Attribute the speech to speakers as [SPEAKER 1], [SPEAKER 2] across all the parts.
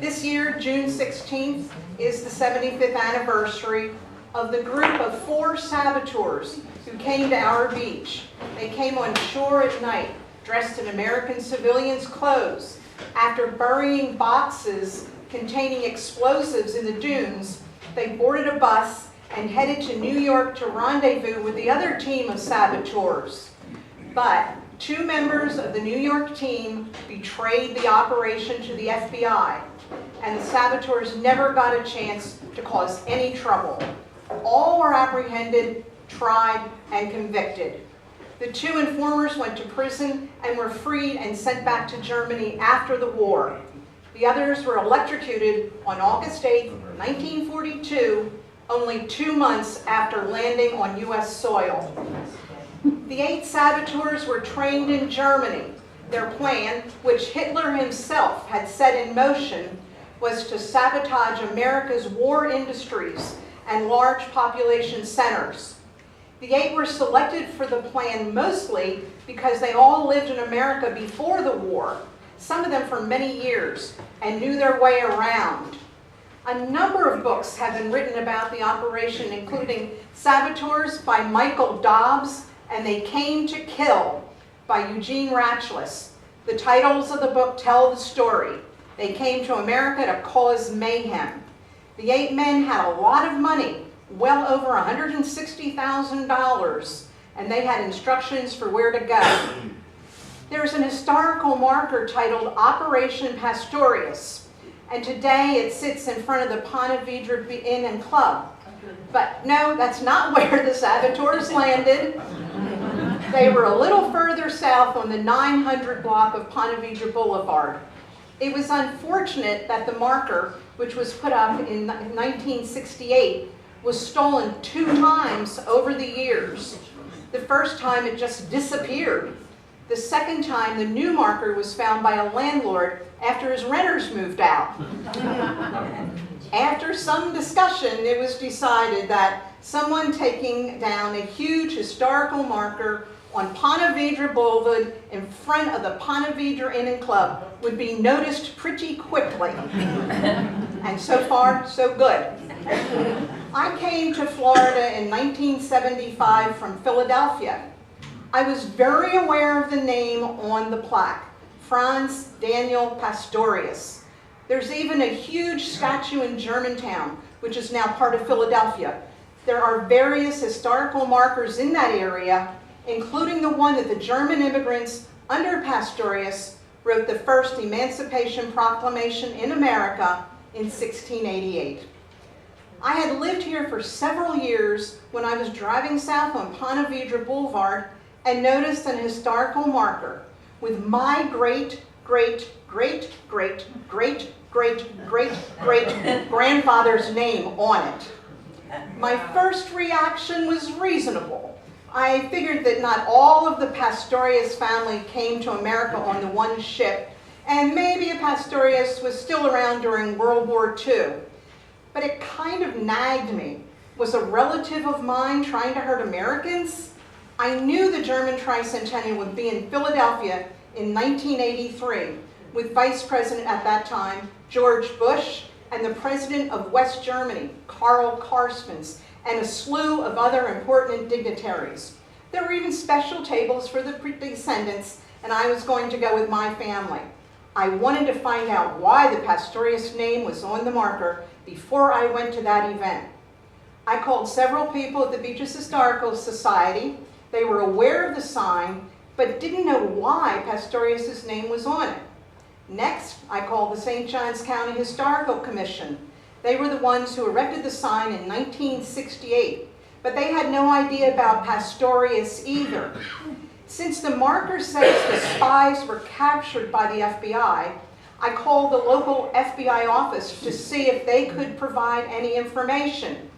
[SPEAKER 1] This year, June 16th, is the 75th anniversary of the group of 4 saboteurs who came to our beach. They came on shore at night, dressed in American civilians' clothes. After burying boxes containing explosives in the dunes, they boarded a bus and headed to New York to rendezvous with the other team of saboteurs. But 2 members of the New York team betrayed the operation to the FBI, and the saboteurs never got a chance to cause any trouble. All were apprehended, tried, and convicted. The 2 informers went to prison and were freed and sent back to Germany after the war. The others were electrocuted on August 8, 1942, only 2 months after landing on U.S. soil. The 8 saboteurs were trained in Germany. Their plan, which Hitler himself had set in motion, was to sabotage America's war industries and large population centers. The 8 were selected for the plan mostly because they all lived in America before the war, some of them for many years, and knew their way around. A number of books have been written about the operation, including Saboteurs by Michael Dobbs and They Came to Kill by Eugene Ratchless. The titles of the book tell the story. They came to America to cause mayhem. The 8 men had a lot of money, well over $160,000, and they had instructions for where to go. There's an historical marker titled Operation Pastorius, and today it sits in front of the Ponte Vedra Inn and Club. But no, that's not where the saboteurs landed. They were a little further south on the 900 block of Ponte Vedra Boulevard. It was unfortunate that the marker, which was put up in 1968, was stolen 2 times over the years. The first time it just disappeared. The second time, the new marker was found by a landlord after his renters moved out. After some discussion, it was decided that someone taking down a huge historical marker on Ponte Vedra Boulevard in front of the Ponte Vedra Inn and Club would be noticed pretty quickly. And so far, so good. I came to Florida in 1975 from Philadelphia. I was very aware of the name on the plaque, Franz Daniel Pastorius. There's even a huge statue in Germantown, which is now part of Philadelphia. There are various historical markers in that area, including the one that the German immigrants under Pastorius wrote the first Emancipation Proclamation in America in 1688. I had lived here for several years when I was driving south on Ponte Vedra Boulevard and noticed an historical marker with my great-great-great-great-great-great-great-grandfather's name on it. My first reaction was reasonable. I figured that not all of the Pastorius family came to America on the one ship, and maybe a Pastorius was still around during World War II. But it kind of nagged me. Was a relative of mine trying to hurt Americans? I knew the German tricentennial would be in Philadelphia in 1983 with Vice President at that time, George Bush, and the President of West Germany, Karl Karstens, and a slew of other important dignitaries. There were even special tables for the descendants, and I was going to go with my family. I wanted to find out why the Pastorius name was on the marker before I went to that event. I called several people at the Beaches Historical Society. They were aware of the sign, but didn't know why Pastorius' name was on it. Next, I called the St. Johns County Historical Commission. They were the ones who erected the sign in 1968, but they had no idea about Pastorius either. Since the marker says the spies were captured by the FBI, I called the local FBI office to see if they could provide any information.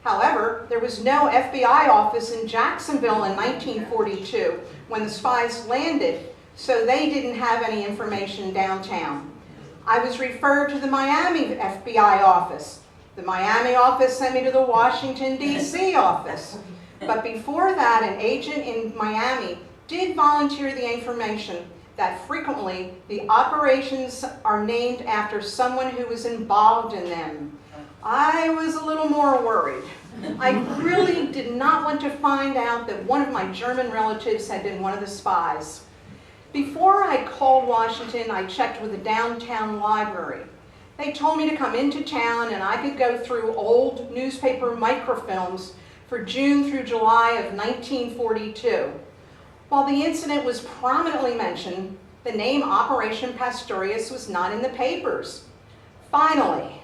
[SPEAKER 1] However, there was no FBI office in Jacksonville in 1942 when the spies landed, so they didn't have any information downtown. I was referred to the Miami FBI office. The Miami office sent me to the Washington, D.C. office. But before that, an agent in Miami did volunteer the information that frequently the operations are named after someone who was involved in them. I was a little more worried. I really did not want to find out that one of my German relatives had been one of the spies. Before I called Washington, I checked with the downtown library. They told me to come into town and I could go through old newspaper microfilms for June through July of 1942. While the incident was prominently mentioned, the name Operation Pastorius was not in the papers. Finally,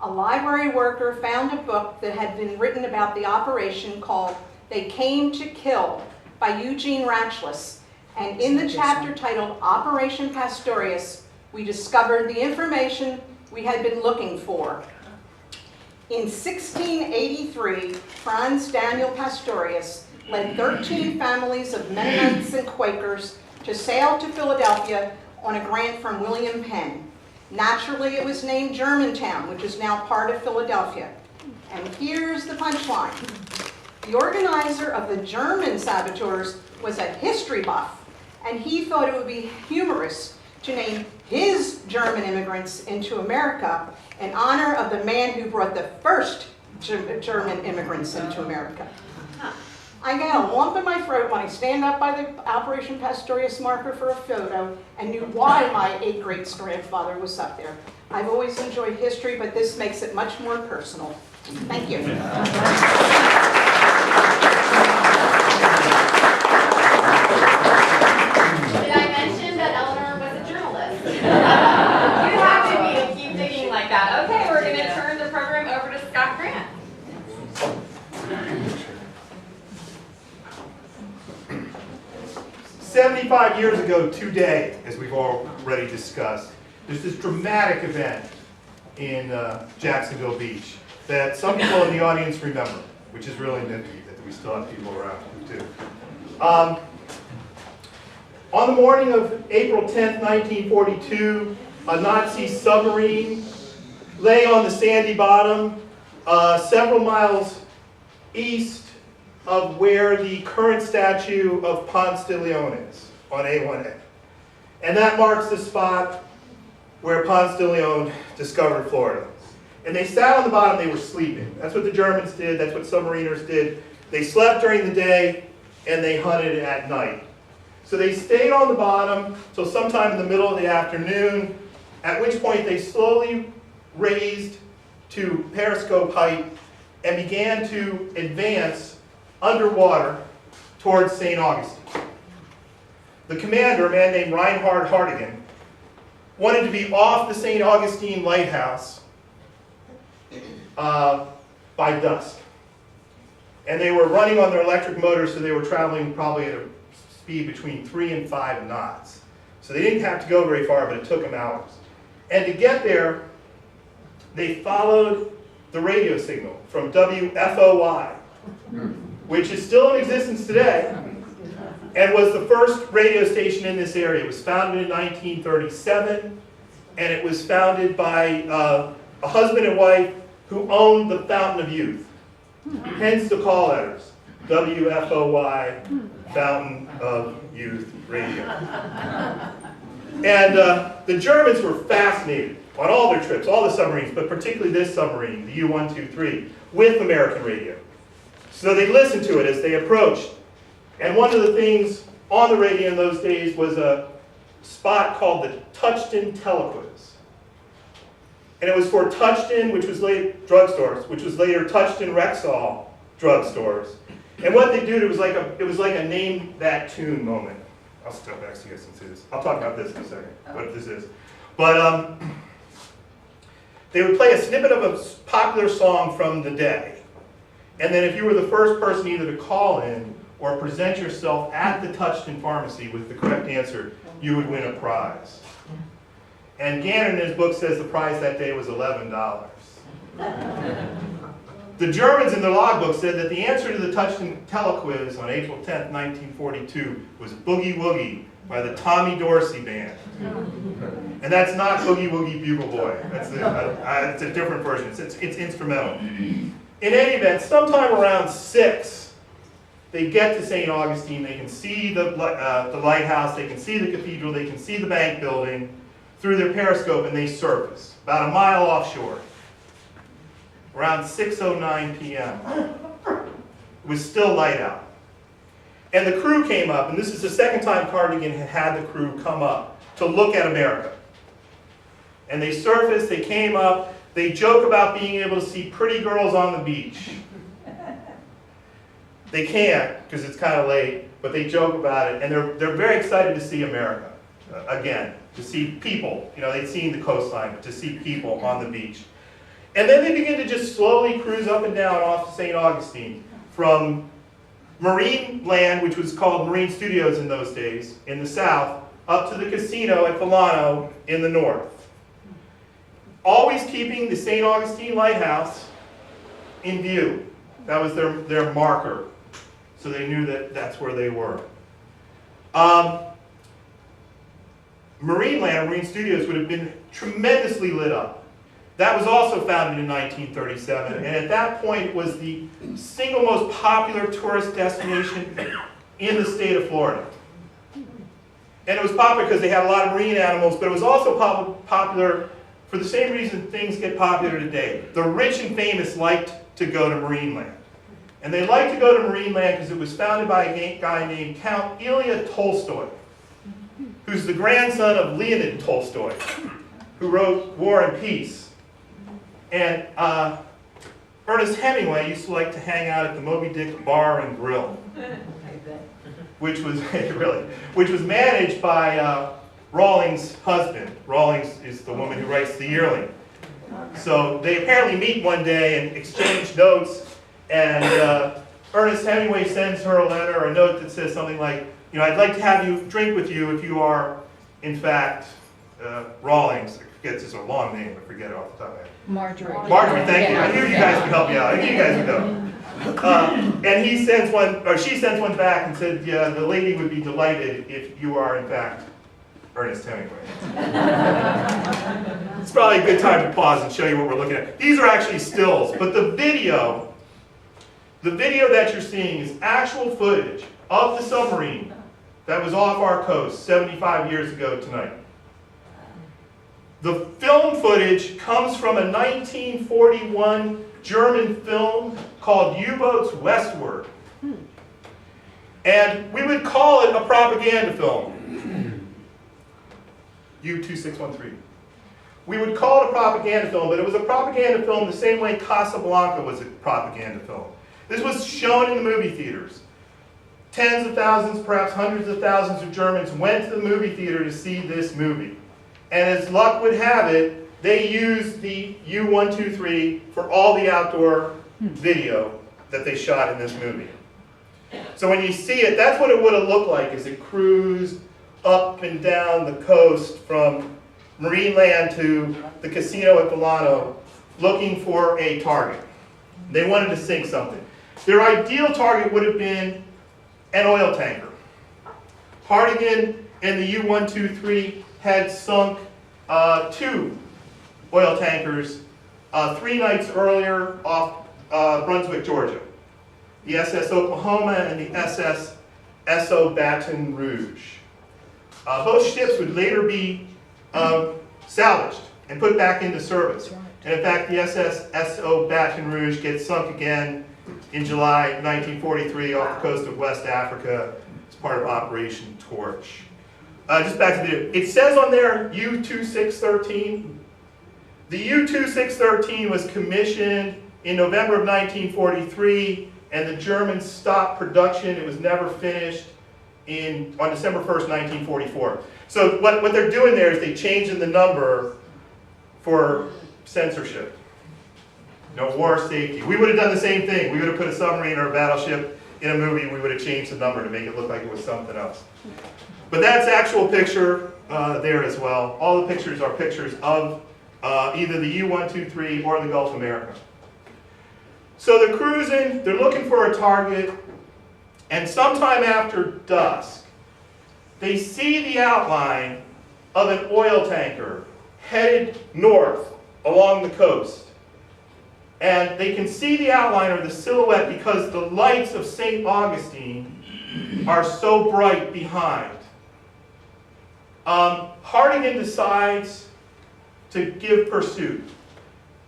[SPEAKER 1] a library worker found a book that had been written about the operation called They Came to Kill by Eugene Ratchless, and in the chapter titled Operation Pastorius, we discovered the information we had been looking for. In 1683, Franz Daniel Pastorius led 13 families of Mennonites and Quakers to sail to Philadelphia on a grant from William Penn. Naturally, it was named Germantown, which is now part of Philadelphia. And here's the punchline. The organizer of the German saboteurs was a history buff, and he thought it would be humorous to name his German immigrants into America in honor of the man who brought the first German immigrants into America. I get a lump in my throat when I stand up by the Operation Pastorius marker for a photo and knew why my 8th great-grandfather was up there. I've always enjoyed history, but this makes it much more personal. Thank you.
[SPEAKER 2] Did I mention that Eleanor was a journalist? You have to be to keep thinking like that. Okay, we're going to turn the program over to Scott Grant.
[SPEAKER 3] 75 years ago today, as we've already discussed, there's this dramatic event in Jacksonville Beach that some people in the audience remember, which is really nifty that we still have people around who do. On the morning of April 10th, 1942, a Nazi submarine lay on the sandy bottom several miles east of where the current statue of Ponce de Leon is, on A1A. And that marks the spot where Ponce de Leon discovered Florida. And they sat on the bottom, they were sleeping. That's what the Germans did, that's what submariners did. They slept during the day, and they hunted at night. So they stayed on the bottom till sometime in the middle of the afternoon, at which point they slowly raised to periscope height and began to advance underwater towards St. Augustine. The commander, a man named Reinhard Hartigan, wanted to be off the St. Augustine lighthouse by dusk. And they were running on their electric motors, so they were traveling probably at a speed between 3 and 5 knots. So they didn't have to go very far, but it took them hours. And to get there, they followed the radio signal from WFOY, which is still in existence today, and was the first radio station in this area. It was founded in 1937, and it was founded by a husband and wife who owned the Fountain of Youth. Hence the call letters, WFOY, Fountain of Youth Radio. And the Germans were fascinated on all their trips, all the submarines, but particularly this submarine, the U-123, with American radio. So they listened to it as they approached. And one of the things on the radio in those days was a spot called the Touchton Telequiz. And it was for Touchton, which was later drugstores, which was later Touchton Rexall drugstores. And what they did, it was like a name that tune moment. I'll step back so you guys can see this. I'll talk about this in a second, what this is. But they would play a snippet of a popular song from the day. And then if you were the first person either to call in or present yourself at the Touchton Pharmacy with the correct answer, you would win a prize. And Gannon in his book says the prize that day was $11. The Germans in their logbook said that the answer to the Touchton Telequiz on April 10th, 1942 was Boogie Woogie by the Tommy Dorsey Band. And that's not Boogie Woogie Bugle Boy. That's it's a different version. It's instrumental. In any event, sometime around 6, They get to St. Augustine, they can see the lighthouse, they can see the cathedral, they can see the bank building through their periscope, and they surface about a mile offshore. Around 6:09 p.m. It was still light out. And the crew came up, and this is the second time Cardigan had had the crew come up to look at America. And they surfaced, they came up, they joke about being able to see pretty girls on the beach. They can't, because it's kind of late, but they joke about it, and they're very excited to see America again, to see people. You know, they'd seen the coastline, but to see people on the beach. And then they begin to just slowly cruise up and down off St. Augustine from Marine Land, which was called Marine Studios in those days, in the south, up to the casino at Volano in the north. Always keeping the St. Augustine Lighthouse in view. That was their marker. So they knew that that's where they were. Marine Land, Marine Studios, would have been tremendously lit up. That was also founded in 1937, and at that point it was the single most popular tourist destination in the state of Florida. And it was popular because they had a lot of marine animals, but it was also popular for the same reason things get popular today. The rich and famous liked to go to Marine Land. And they liked to go to Marine Land because it was founded by a guy named Count Ilya Tolstoy, who's the grandson of Leonid Tolstoy, who wrote War and Peace. And Ernest Hemingway used to like to hang out at the Moby Dick Bar and Grill, which was which was managed by Rawlings' husband. Rawlings is the woman who writes The Yearling. So they apparently meet one day and exchange notes, and Ernest Hemingway sends her a letter, a note that says something like, you know, I'd like to have you drink with you if you are, in fact, Rawlings. I forget, it's a long name, I forget it off the top of my head.
[SPEAKER 4] Marjorie.
[SPEAKER 3] Marjorie, thank you. I knew you guys could help me out. I knew you guys would know. And he sends one, or she sends one back and said, yeah, the lady would be delighted if you are, in fact, Ernest Hemingway. It's probably a good time to pause and show you what we're looking at. These are actually stills, but the video that you're seeing is actual footage of the submarine that was off our coast 75 years ago tonight. The film footage comes from a 1941 German film called U-Boats Westward. And we would call it a propaganda film. U-2613. We would call it a propaganda film, but it was a propaganda film the same way Casablanca was a propaganda film. This was shown in the movie theaters. Tens of thousands, perhaps hundreds of thousands of Germans went to the movie theater to see this movie. And as luck would have it, they used the U-123 for all the outdoor video that they shot in this movie. So when you see it, that's what it would have looked like as it cruised up and down the coast from Marine Land to the casino at Volano, looking for a target. They wanted to sink something. Their ideal target would have been an oil tanker. Cardigan and the U-123 had sunk 2 oil tankers 3 nights earlier off Brunswick, Georgia. The SS Oklahoma and the SS SO Baton Rouge. Both ships would later be salvaged and put back into service. And in fact, the SS SO Baton Rouge gets sunk again in July 1943 off the coast of West Africa as part of Operation Torch. Just back to the video. It says on there U-2613. The U-2613 was commissioned in November of 1943, and the Germans stopped production. It was never finished on December 1st, 1944. So what they're doing there is they changing the number for censorship. No, war safety. We would have done the same thing. We would have put a submarine or a battleship in a movie. We would have changed the number to make it look like it was something else. But that's actual picture there as well. All the pictures are pictures of either the U-123 or the Gulf of America. So they're cruising, they're looking for a target, and sometime after dusk, they see the outline of an oil tanker headed north along the coast. And they can see the outline or the silhouette because the lights of St. Augustine are so bright behind. Hartigan decides to give pursuit.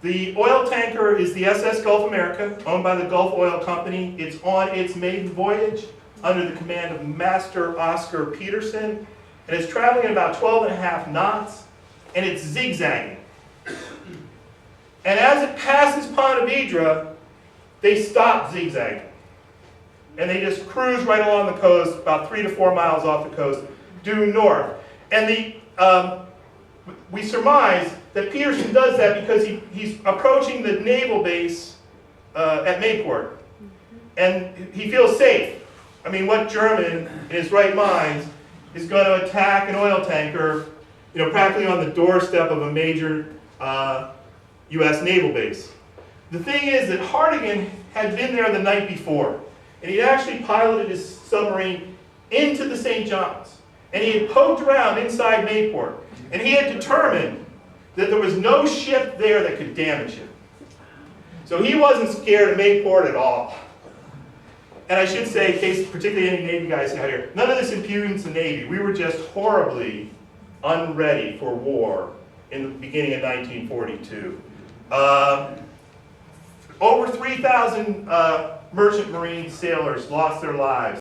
[SPEAKER 3] The oil tanker is the SS Gulf America, owned by the Gulf Oil Company. It's on its maiden voyage under the command of Master Oscar Peterson, and it's traveling at about 12.5 knots, and it's zigzagging. And as it passes Ponte Vedra, they stop zigzagging. And they just cruise right along the coast, about 3 to 4 miles off the coast, due north. And we surmise that Peterson does that because he's approaching the naval base at Mayport. And he feels safe. I mean, what German, in his right mind, is going to attack an oil tanker, practically on the doorstep of a major U.S. naval base? The thing is that Hartigan had been there the night before, and he actually piloted his submarine into the St. John's. And he had poked around inside Mayport, and he had determined that there was no ship there that could damage him. So he wasn't scared of Mayport at all. And I should say, in case particularly any Navy guys out here, none of this impugns the Navy. We were just horribly unready for war in the beginning of 1942. Over 3,000 merchant marine sailors lost their lives